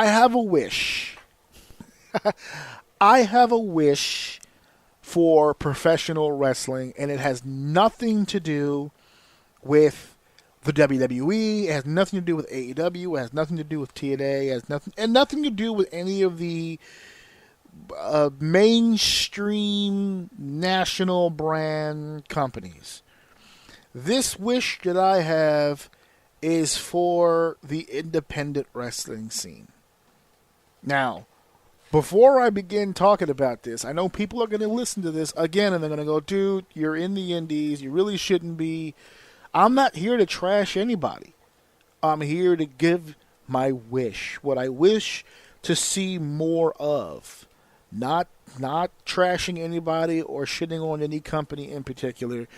I have a wish. I have a wish for professional wrestling, and it has nothing to do with the WWE. It has nothing to do with AEW. It has nothing to do with TNA. It has nothing to do with any of the mainstream national brand companies. This wish that I have is for the independent wrestling scene. Now, before I begin talking about this, I know people are going to listen to this again and they're going to go, dude, you're in the indies. You really shouldn't be. I'm not here to trash anybody. I'm here to give my wish. What I wish to see more of. Not trashing anybody or shitting on any company in particular.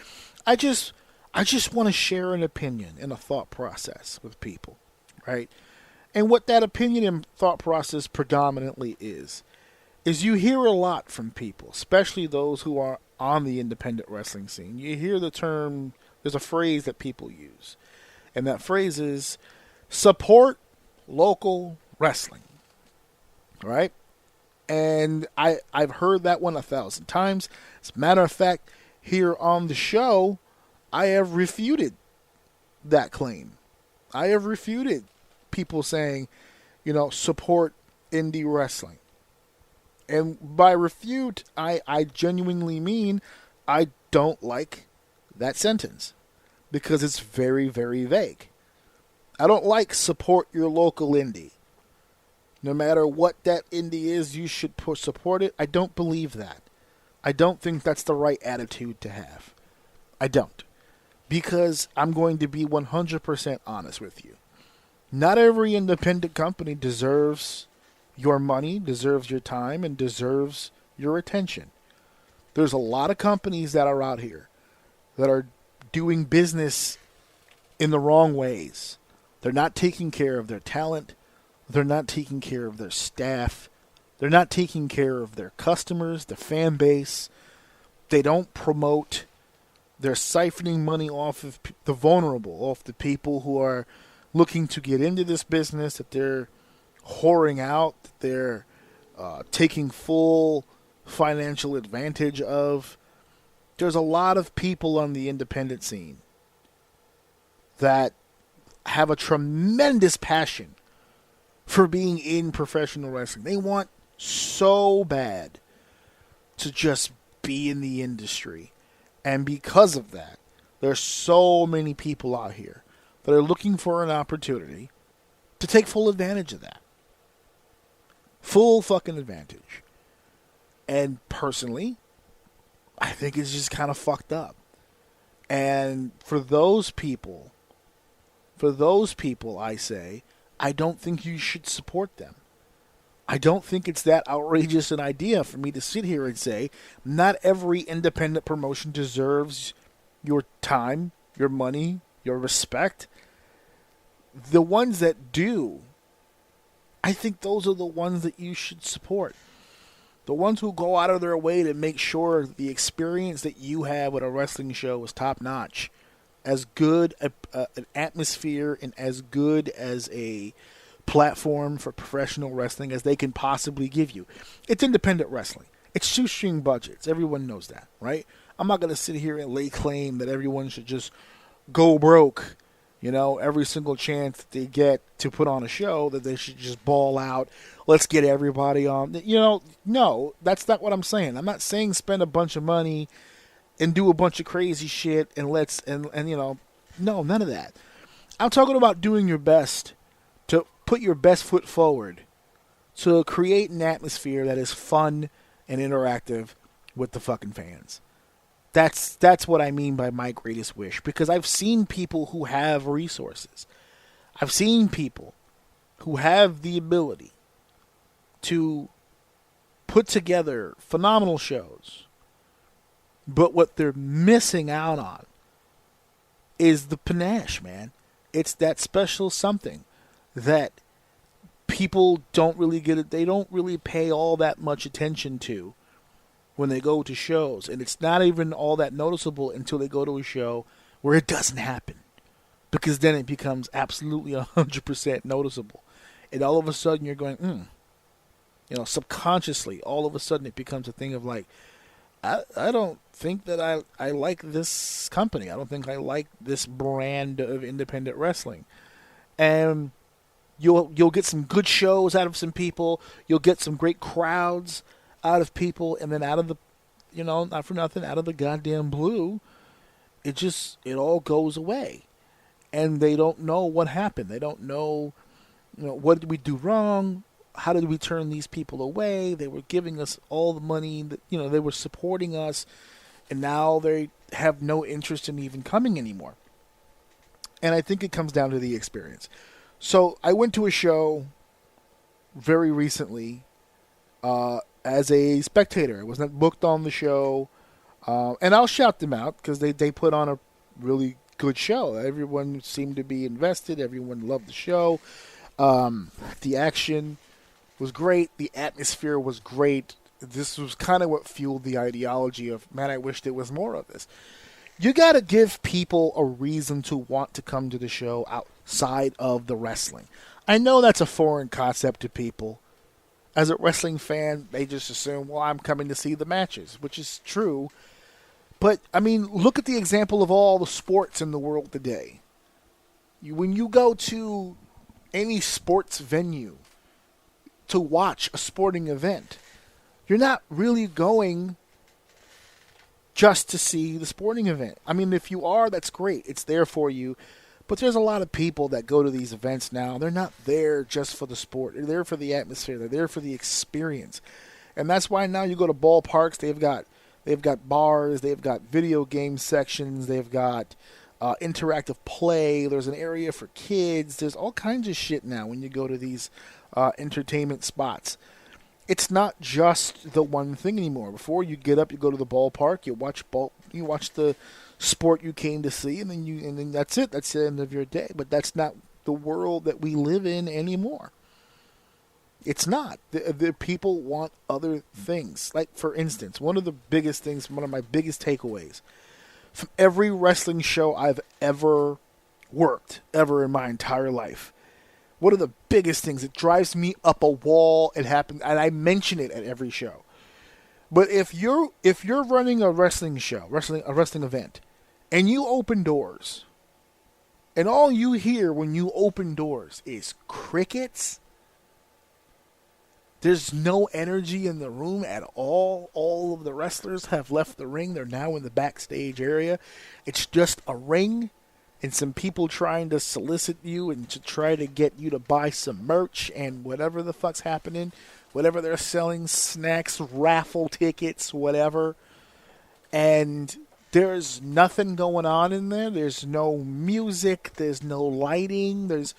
I just want to share an opinion and a thought process with people, right? And what that opinion and thought process predominantly is you hear a lot from people, especially those who are on the independent wrestling scene. You hear the term, there's a phrase that people use, and that phrase is support local wrestling, right? And I've heard that one 1,000 times. As a matter of fact, here on the show, I have refuted that claim. I have refuted people saying, support indie wrestling. And by refute, I genuinely mean I don't like that sentence because it's very, very vague. I don't like support your local indie. No matter what that indie is, you should support it. I don't believe that. I don't think that's the right attitude to have. I don't. Because I'm going to be 100% honest with you. Not every independent company deserves your money, deserves your time, and deserves your attention. There's a lot of companies that are out here that are doing business in the wrong ways. They're not taking care of their talent. They're not taking care of their staff. They're not taking care of their customers, the fan base. They don't promote. They're siphoning money off of the vulnerable, off the people who are looking to get into this business, that they're whoring out, that they're taking full financial advantage of. There's a lot of people on the independent scene that have a tremendous passion for being in professional wrestling. They want so bad to just be in the industry. And because of that, there's so many people out here that are looking for an opportunity to take full advantage of that. Full fucking advantage. And personally, I think it's just kind of fucked up. And for those people, I say, I don't think you should support them. I don't think it's that outrageous an idea for me to sit here and say, not every independent promotion deserves your time, your money, your respect. The ones that do, I think those are the ones that you should support. The ones who go out of their way to make sure the experience that you have with a wrestling show is top-notch. As good an atmosphere and as good as a platform for professional wrestling as they can possibly give you. It's independent wrestling. It's shoestring budgets. Everyone knows that, right? I'm not going to sit here and lay claim that everyone should just go broke, every single chance that they get to put on a show, that they should just ball out. Let's get everybody on. No, that's not what I'm saying. I'm not saying spend a bunch of money and do a bunch of crazy shit and no, none of that. I'm talking about doing your best to put your best foot forward to create an atmosphere that is fun and interactive with the fucking fans. That's what I mean by my greatest wish, because I've seen people who have resources. I've seen people who have the ability to put together phenomenal shows. But what they're missing out on is the panache, man. It's that special something that people don't really get it. They don't really pay all that much attention to when they go to shows. And it's not even all that noticeable until they go to a show where it doesn't happen. Because then it becomes absolutely 100% noticeable. And all of a sudden you're going, subconsciously, all of a sudden it becomes a thing of like, I don't think that I like this company. I don't think I like this brand of independent wrestling. And you'll get some good shows out of some people. You'll get some great crowds out of people. And then out of the, not for nothing, out of the goddamn blue, it all goes away. And they don't know what happened. They don't know, what did we do wrong? How did we turn these people away? They were giving us all the money that, they were supporting us, and now they have no interest in even coming anymore. And I think it comes down to the experience. So I went to a show very recently as a spectator. I was not booked on the show, and I'll shout them out because they put on a really good show. Everyone seemed to be invested. Everyone loved the show. The action was great. The atmosphere was great. This was kind of what fueled the ideology of, man, I wish there was more of this. You got to give people a reason to want to come to the show outside of the wrestling. I know that's a foreign concept to people. As a wrestling fan, they just assume, well, I'm coming to see the matches, which is true. But, I mean, look at the example of all the sports in the world today. When you go to any sports venue to watch a sporting event, you're not really going just to see the sporting event. I mean, if you are, that's great. It's there for you. But there's a lot of people that go to these events now. They're not there just for the sport. They're there for the atmosphere. They're there for the experience. And that's why now you go to ballparks, they've got bars, they've got video game sections, they've got interactive play, there's an area for kids, there's all kinds of shit now when you go to these entertainment spots. It's not just the one thing anymore. Before, you get up, you go to the ballpark, you watch the sport you came to see, and then that's it. That's the end of your day. But that's not the world that we live in anymore. It's not. The people want other things. Like, for instance, one of my biggest takeaways from every wrestling show I've ever worked, ever in my entire life, one of the biggest things, it drives me up a wall. It happens, and I mention it at every show. But if you're running a wrestling show, a wrestling event, and you open doors, and all you hear when you open doors is crickets, there's no energy in the room at all. All of the wrestlers have left the ring. They're now in the backstage area. It's just a ring and some people trying to solicit you and to try to get you to buy some merch and whatever the fuck's happening, whatever they're selling, snacks, raffle tickets, whatever. And there's nothing going on in there. There's no music. There's no lighting. There's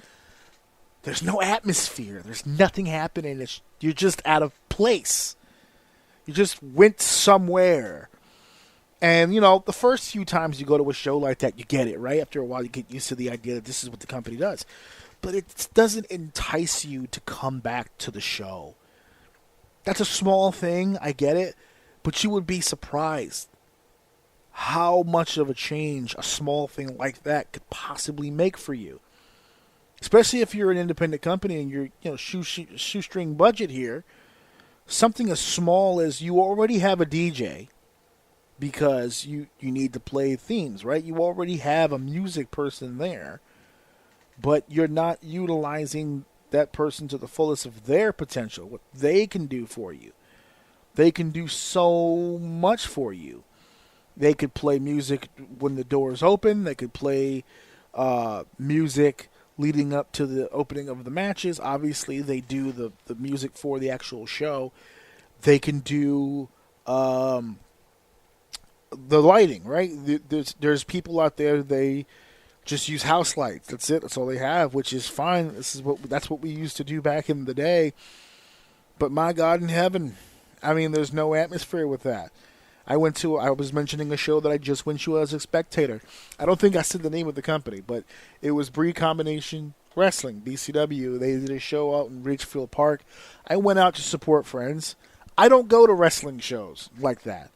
no atmosphere. There's nothing happening. You're just out of place. You just went somewhere. And, the first few times you go to a show like that, you get it, right? After a while, you get used to the idea that this is what the company does. But it doesn't entice you to come back to the show. That's a small thing, I get it. But you would be surprised how much of a change a small thing like that could possibly make for you. Especially if you're an independent company and you're, shoestring budget here. Something as small as you already have a DJ because you need to play themes, right? You already have a music person there, but you're not utilizing that person to the fullest of their potential, what they can do for you. They can do so much for you. They could play music when the doors open. They could play music leading up to the opening of the matches. Obviously, they do the music for the actual show. They can do the lighting, right? There's people out there, they just use house lights. That's it. That's all they have, which is fine. That's what we used to do back in the day. But my God in heaven, I mean, there's no atmosphere with that. I was mentioning a show that I just went to as a spectator. I don't think I said the name of the company, but it was Bree Combination Wrestling, BCW. They did a show out in Ridgefield Park. I went out to support friends. I don't go to wrestling shows like that.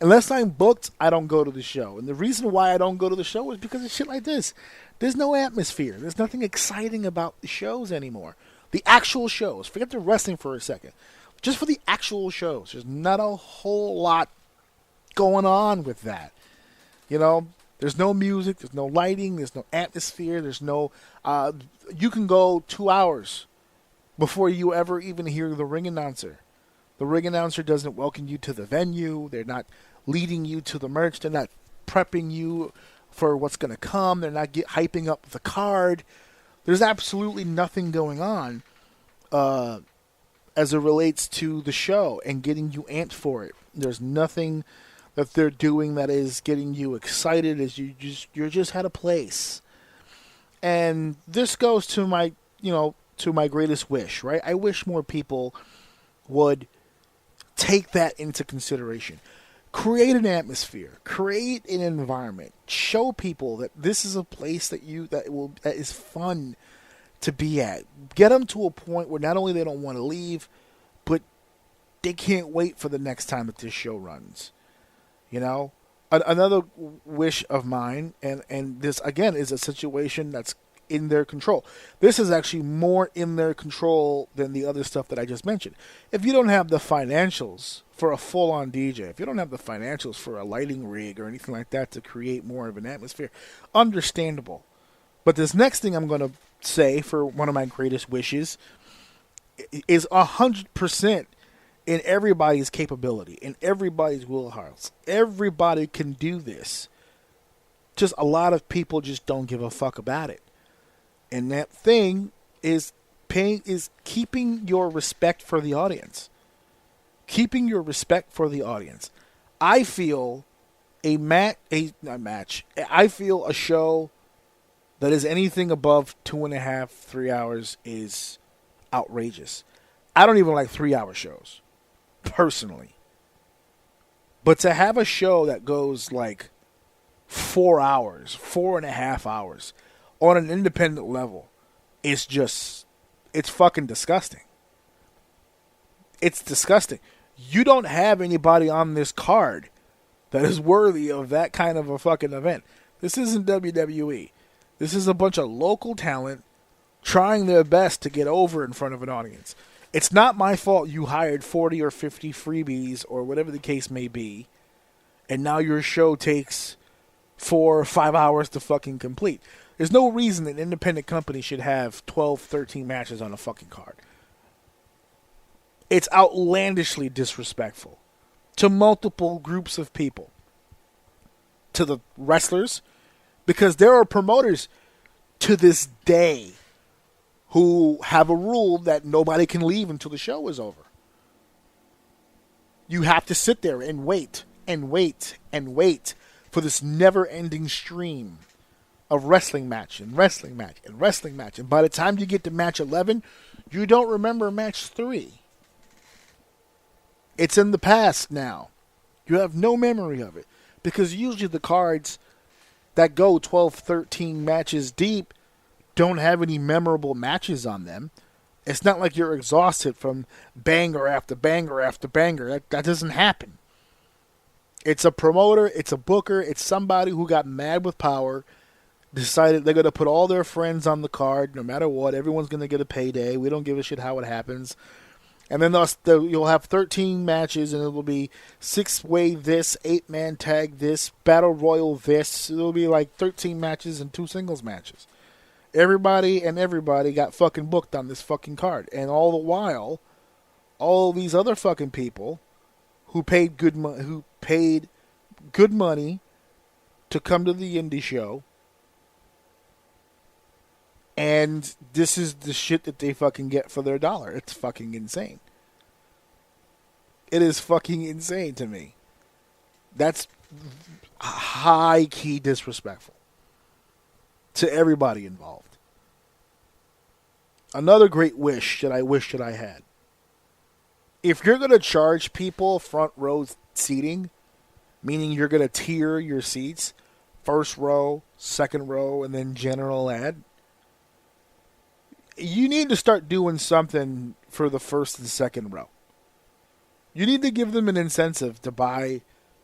Unless I'm booked, I don't go to the show. And the reason why I don't go to the show is because of shit like this. There's no atmosphere. There's nothing exciting about the shows anymore. The actual shows. Forget the wrestling for a second. Just for the actual shows. There's not a whole lot going on with that. You know, there's no music, there's no lighting, there's no atmosphere, there's no... you can go 2 hours before you ever even hear the ring announcer. The ring announcer doesn't welcome you to the venue. They're not leading you to the merch. They're not prepping you for what's going to come. They're not hyping up the card. There's absolutely nothing going on as it relates to the show and getting you amped for it. There's nothing that they're doing that is getting you excited as you're just at a place. And this goes to my, to my greatest wish, right? I wish more people would take that into consideration. Create an atmosphere, create an environment, show people that this is a place that is fun to be at. Get them to a point where not only they don't want to leave, but they can't wait for the next time that this show runs. Another wish of mine, and this again is a situation that's in their control. This is actually more in their control than the other stuff that I just mentioned. If you don't have the financials for a full-on DJ, if you don't have the financials for a lighting rig or anything like that to create more of an atmosphere, understandable. But this next thing I'm going to say for one of my greatest wishes is 100% in everybody's capability, in everybody's wheelhouse. Everybody can do this. Just a lot of people just don't give a fuck about it. And that thing is keeping your respect for the audience. Keeping your respect for the audience. I feel I feel a show that is anything above 2.5, 3 hours is outrageous. I don't even like 3-hour shows, personally. But to have a show that goes like 4 hours, 4.5 hours, on an independent level, it's fucking disgusting. It's disgusting. You don't have anybody on this card that is worthy of that kind of a fucking event. This isn't WWE. This is a bunch of local talent trying their best to get over in front of an audience. It's not my fault you hired 40 or 50 freebies or whatever the case may be, and now your show takes 4 or 5 hours to fucking complete. There's no reason an independent company should have 12, 13 matches on a fucking card. It's outlandishly disrespectful to multiple groups of people. To the wrestlers, because there are promoters to this day who have a rule that nobody can leave until the show is over. You have to sit there and wait and wait and wait for this never-ending stream of wrestling match and wrestling match and wrestling match. And by the time you get to match 11, you don't remember match 3. It's in the past now. You have no memory of it. Because usually the cards that go 12, 13 matches deep don't have any memorable matches on them. It's not like you're exhausted from banger after banger after banger. That doesn't happen. It's a promoter, it's a booker, it's somebody who got mad with power, decided they're going to put all their friends on the card no matter what. Everyone's going to get a payday. We don't give a shit how it happens. And then you'll have 13 matches, and it'll be 6-way this, 8-man tag this, battle royal this. It'll be like 13 matches and 2 singles matches. Everybody got fucking booked on this fucking card. And all the while, all these other fucking people who paid good money to come to the indie show, and this is the shit that they fucking get for their dollar. It's fucking insane. It is fucking insane to me. That's high-key disrespectful to everybody involved. Another great wish that I had. If you're going to charge people front row seating, meaning you're going to tier your seats, first row, second row, and then general ad, you need to start doing something for the first and second row. You need to give them an incentive to buy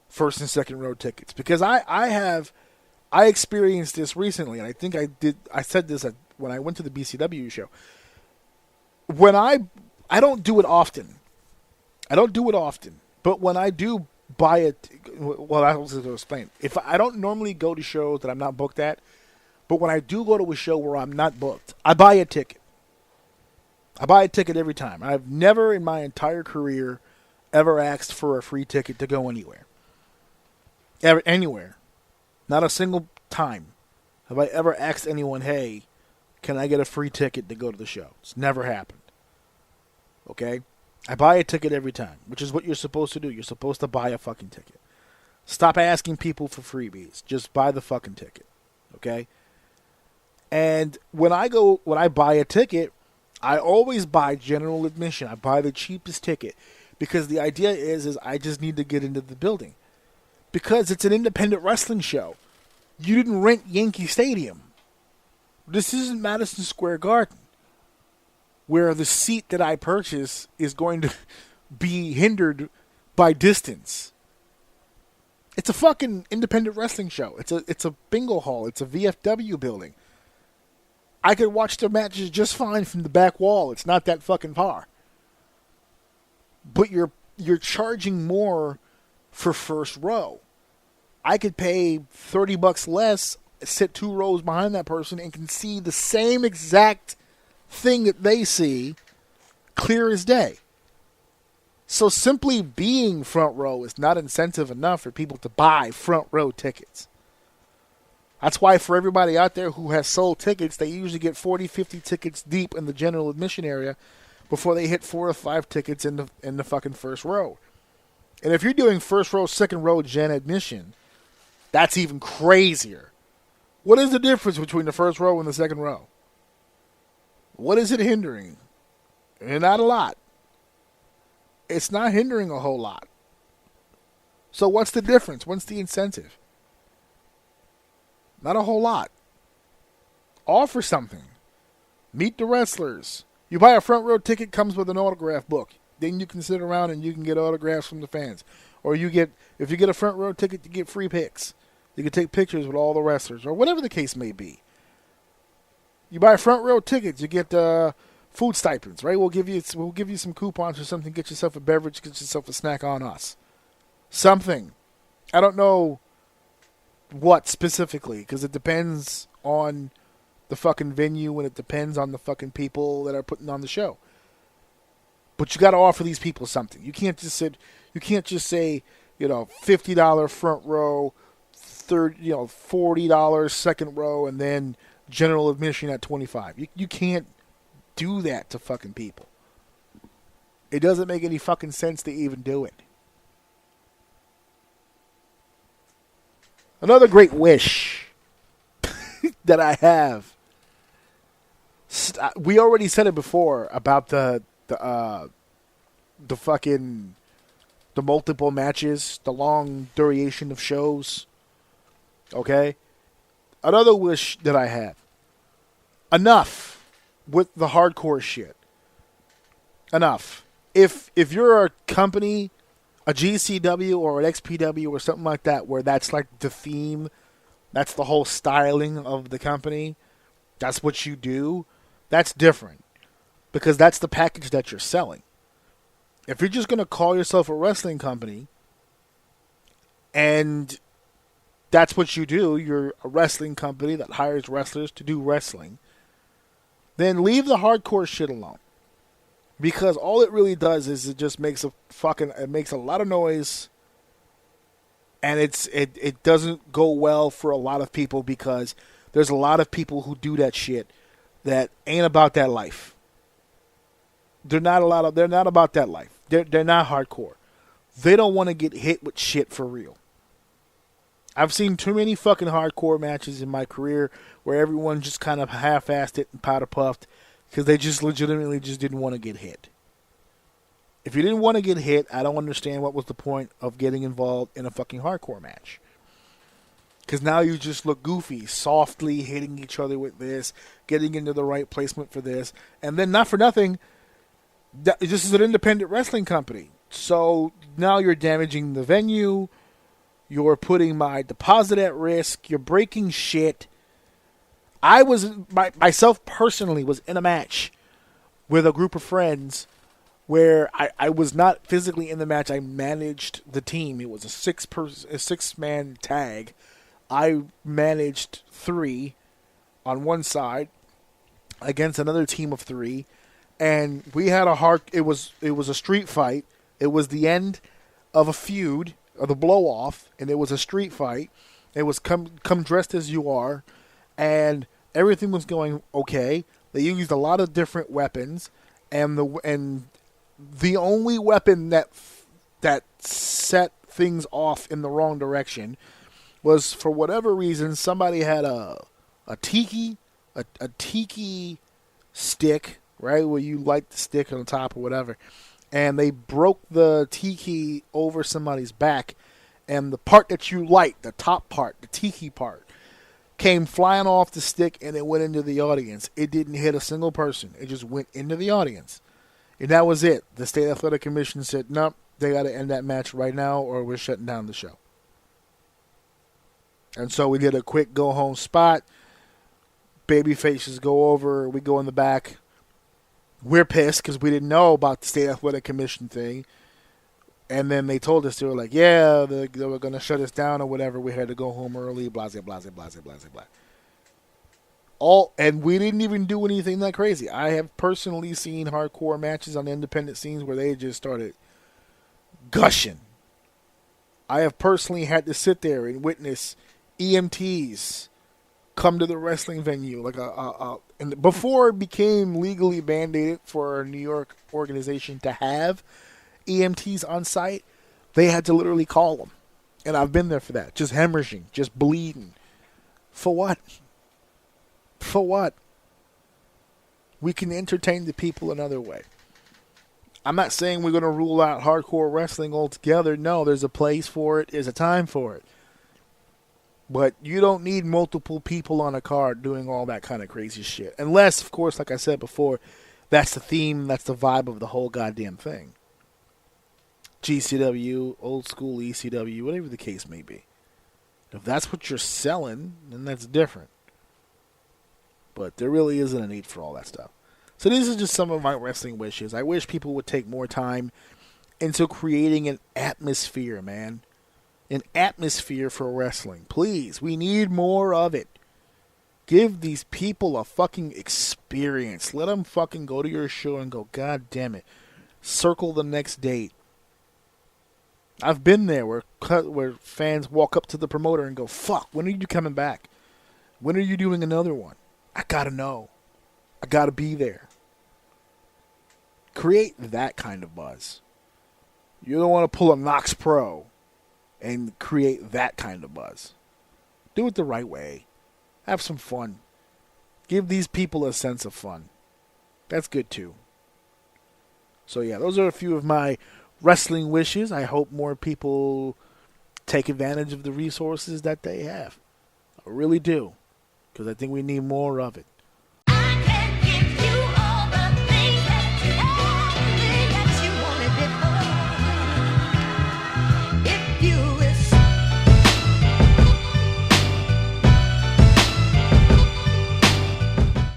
first and second row tickets. Because I experienced this recently, and I think I said this when I went to the BCW show. when I don't do it often. I don't do it often. But when I do buy it, well, I was going to explain. If I don't normally go to shows that I'm not booked at, but when I do go to a show where I'm not booked, I buy a ticket. I buy a ticket every time. I've never in my entire career ever asked for a free ticket to go anywhere. Anywhere. Not a single time have I ever asked anyone, hey, can I get a free ticket to go to the show? It's never happened. Okay? I buy a ticket every time, which is what you're supposed to do. You're supposed to buy a fucking ticket. Stop asking people for freebies. Just buy the fucking ticket. Okay? And when I buy a ticket, I always buy general admission. I buy the cheapest ticket because the idea is I just need to get into the building. Because it's an independent wrestling show. You didn't rent Yankee Stadium. This isn't Madison Square Garden, where the seat that I purchase is going to be hindered by distance. It's a fucking independent wrestling show. It's a bingo hall. It's a VFW building. I could watch the matches just fine from the back wall. It's not that fucking far. But you're charging more for first row. I could pay $30 less, sit 2 rows behind that person, and can see the same exact thing that they see clear as day. So simply being front row is not incentive enough for people to buy front row tickets. That's why for everybody out there who has sold tickets, they usually get 40, 50 tickets deep in the general admission area before they hit 4 or 5 tickets in the fucking first row. And if you're doing first row, second row gen admission, that's even crazier. What is the difference between the first row and the second row? What is it hindering? And not a lot. It's not hindering a whole lot. So what's the difference? What's the incentive? Not a whole lot. Offer something. Meet the wrestlers. You buy a front row ticket, comes with an autograph book. Then you can sit around and you can get autographs from the fans. Or if you get a front row ticket, you get free pics. You can take pictures with all the wrestlers, or whatever the case may be. You buy front row tickets, you get food stipends, right? We'll give you some coupons or something. Get yourself a beverage, get yourself a snack on us. Something. I don't know what specifically, because it depends on the fucking venue and it depends on the fucking people that are putting on the show. But you got to offer these people something. You can't just say, $50 front row, $40 second row, and then general admission at $25. You can't do that to fucking people. It doesn't make any fucking sense to even do it. Another great wish that I have. We already said it before about the multiple matches, the long duration of shows. Okay? Another wish that I had. Enough with the hardcore shit. Enough. If you're a company, a GCW or an XPW or something like that, where that's like the theme, that's the whole styling of the company, that's what you do, that's different. Because that's the package that you're selling. If you're just going to call yourself a wrestling company and that's what you do, you're a wrestling company that hires wrestlers to do wrestling, then leave the hardcore shit alone. Because all it really does is it just makes it makes a lot of noise, and it doesn't go well for a lot of people because there's a lot of people who do that shit that ain't about that life. They're not about that life. They're not hardcore. They don't want to get hit with shit for real. I've seen too many fucking hardcore matches in my career where everyone just kind of half-assed it and powder-puffed because they just legitimately just didn't want to get hit. If you didn't want to get hit, I don't understand what was the point of getting involved in a fucking hardcore match. Because now you just look goofy, softly hitting each other with this, getting into the right placement for this, and then not for nothing, this is an independent wrestling company. So now you're damaging the venue, you're putting my deposit at risk, you're breaking shit. I was, myself personally, was in a match with a group of friends where I was not physically in the match. I managed the team. It was a six-man tag. I managed 3 on one side against another team of 3, and we had it was a street fight. It was the end of a feud, or the blow-off, and it was a street fight. It was come dressed as you are, and everything was going okay. They used a lot of different weapons, and the only weapon that set things off in the wrong direction was, for whatever reason, somebody had a tiki stick, right, where you light the stick on the top or whatever, and they broke the tiki over somebody's back, and the part that you light, the top part, the tiki part, came flying off the stick, and it went into the audience. It didn't hit a single person. It just went into the audience. And that was it. The State Athletic Commission said, nope, they got to end that match right now or we're shutting down the show. And so we did a quick go-home spot. Baby faces go over. We go in the back. We're pissed because we didn't know about the State Athletic Commission thing. And then they told us, they were like, yeah, they were going to shut us down or whatever. We had to go home early, blah, blah, blah, blah, blah, blah, blah. And we didn't even do anything that crazy. I have personally seen hardcore matches on the independent scenes where they just started gushing. I have personally had to sit there and witness EMTs come to the wrestling venue, and before it became legally mandated for a New York organization to have EMTs on site, they had to literally call them. And I've been there for that. Just hemorrhaging, just bleeding. For what? For what? We can entertain the people another way. I'm not saying we're going to rule out hardcore wrestling altogether. No, there's a place for it. There's a time for it. But you don't need multiple people on a card doing all that kind of crazy shit. Unless, of course, like I said before, that's the theme, that's the vibe of the whole goddamn thing. GCW, old school ECW, whatever the case may be. If that's what you're selling, then that's different. But there really isn't a need for all that stuff. So these are just some of my wrestling wishes. I wish people would take more time into creating an atmosphere, man. An atmosphere for wrestling. Please, we need more of it. Give these people a fucking experience. Let them fucking go to your show and go, God damn it. Circle the next date. I've been there where fans walk up to the promoter and go, fuck, when are you coming back? When are you doing another one? I gotta know. I gotta be there. Create that kind of buzz. You don't want to pull a Knox Pro and create that kind of buzz. Do it the right way. Have some fun. Give these people a sense of fun. That's good too. So yeah, those are a few of my wrestling wishes. I hope more people take advantage of the resources that they have. I really do. Because I think we need more of it.